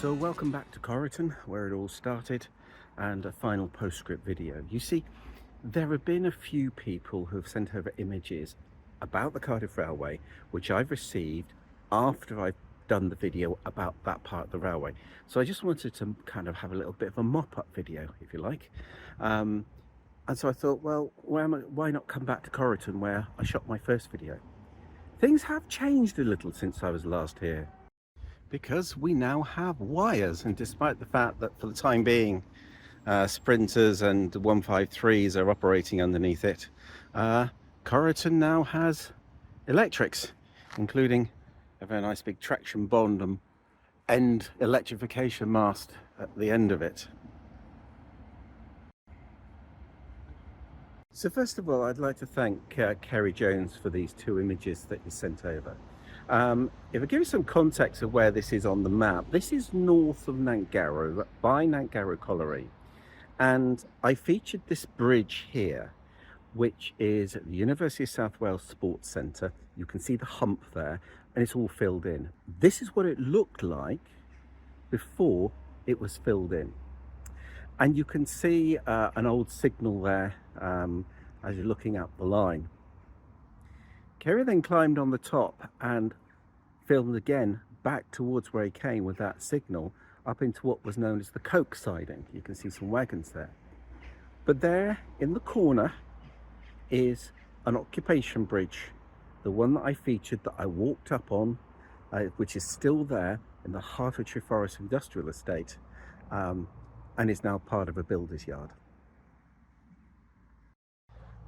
So welcome back to Corriton, where it all started, and a final postscript video. You see, there have been a few people who have sent over images about the Cardiff Railway, which I've received after I've done the video about that part of the railway. So I just wanted to kind of have a little bit of a mop-up video, if you like. And so I thought, well, why not come back to Corriton, where I shot my first video? Things have changed a little since I was last here, because we now have wires, and despite the fact that for the time being sprinters and 153s are operating underneath it, Corriton now has electrics, including a very nice big traction bond and end electrification mast at the end of it. So first of all, I'd like to thank Kerry Jones for these two images that you sent over. If I give you some context of where this is on the map, this is north of Nantgarrow, by Nantgarrow Colliery, and I featured this bridge here, which is at the University of South Wales Sports Centre. You can see the hump there, and it's all filled in. This is what it looked like before it was filled in, and you can see an old signal there as you're looking up the line. Kerry then climbed on the top and filmed again back towards where he came with that signal up into what was known as the Coke siding. You can see some wagons there. But there in the corner is an occupation bridge, the one that I featured, that I walked up on, which is still there in the Hertfordshire Forest Industrial Estate, and is now part of a builder's yard.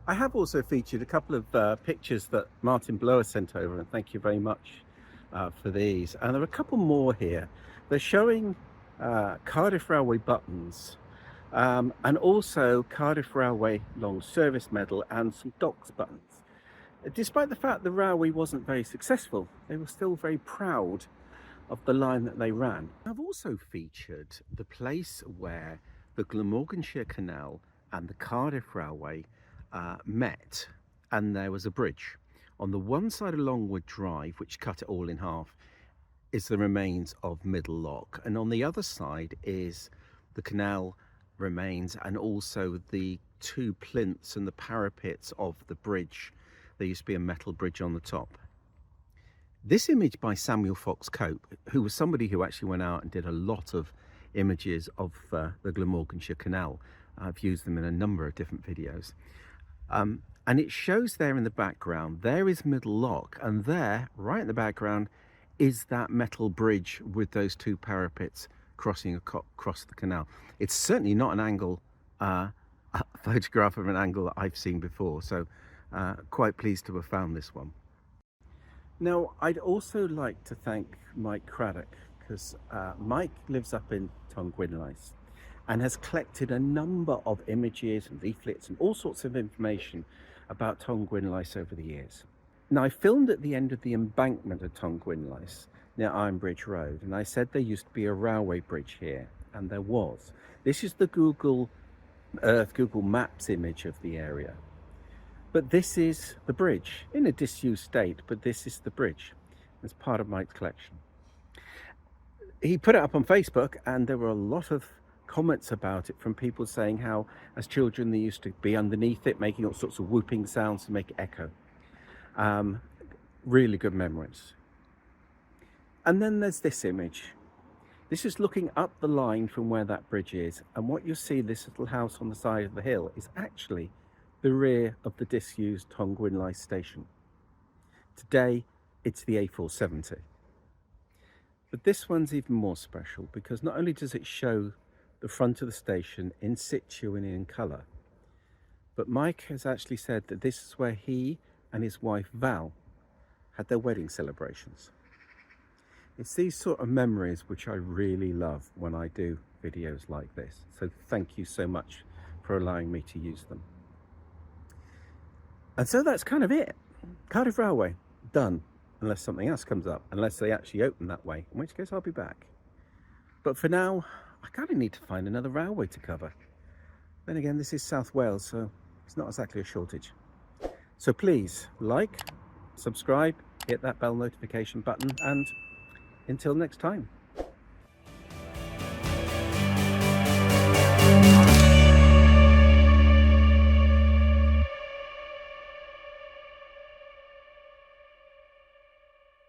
I have also featured a couple of pictures that Martin Blower sent over, and thank you very much for these. And there are a couple more here. They're showing Cardiff Railway buttons, and also Cardiff Railway long service medal and some docks buttons. Despite the fact the railway wasn't very successful, they were still very proud of the line that they ran. I've also featured the place where the Glamorganshire Canal and the Cardiff Railway met, and there was a bridge. On the one side of Longwood Drive, which cut it all in half, is the remains of Middle Lock, and on the other side is the canal remains, and also the two plinths and the parapets of the bridge. There used to be a metal bridge on the top. This image by Samuel Fox Cope, who was somebody who actually went out and did a lot of images of the Glamorganshire Canal. I've used them in a number of different videos. And it shows there in the background, there is Middle Lock, and there, right in the background, is that metal bridge with those two parapets crossing across the canal. It's certainly not an angle, a photograph of an angle that I've seen before, so quite pleased to have found this one. Now, I'd also like to thank Mike Craddock, because Mike lives up in Tongwynlais and has collected a number of images and leaflets and all sorts of information about Tongwynlais over the years. Now, I filmed at the end of the embankment of Tongwynlais near Ironbridge Road, and I said there used to be a railway bridge here, and there was. This is the Google Earth, Google Maps image of the area. But this is the bridge, in a disused state, but this is the bridge. It's part of Mike's collection. He put it up on Facebook, and there were a lot of comments about it from people saying how, as children, they used to be underneath it, making all sorts of whooping sounds to make it echo. Really good memories. And then there's this image. This is looking up the line from where that bridge is, and what you see, this little house on the side of the hill, is actually the rear of the disused Tongwynlais station. Today, it's the A470. But this one's even more special, because not only does it show the front of the station in situ and in colour, but Mike has actually said that this is where he and his wife Val had their wedding celebrations. It's these sort of memories which I really love when I do videos like this, so thank you so much for allowing me to use them. And so that's kind of it. Cardiff Railway, done, unless something else comes up, unless they actually open that way, in which case I'll be back. But for now, I kind of need to find another railway to cover. Then again, this is South Wales, so it's not exactly a shortage. So please like, subscribe, hit that bell notification button, and until next time.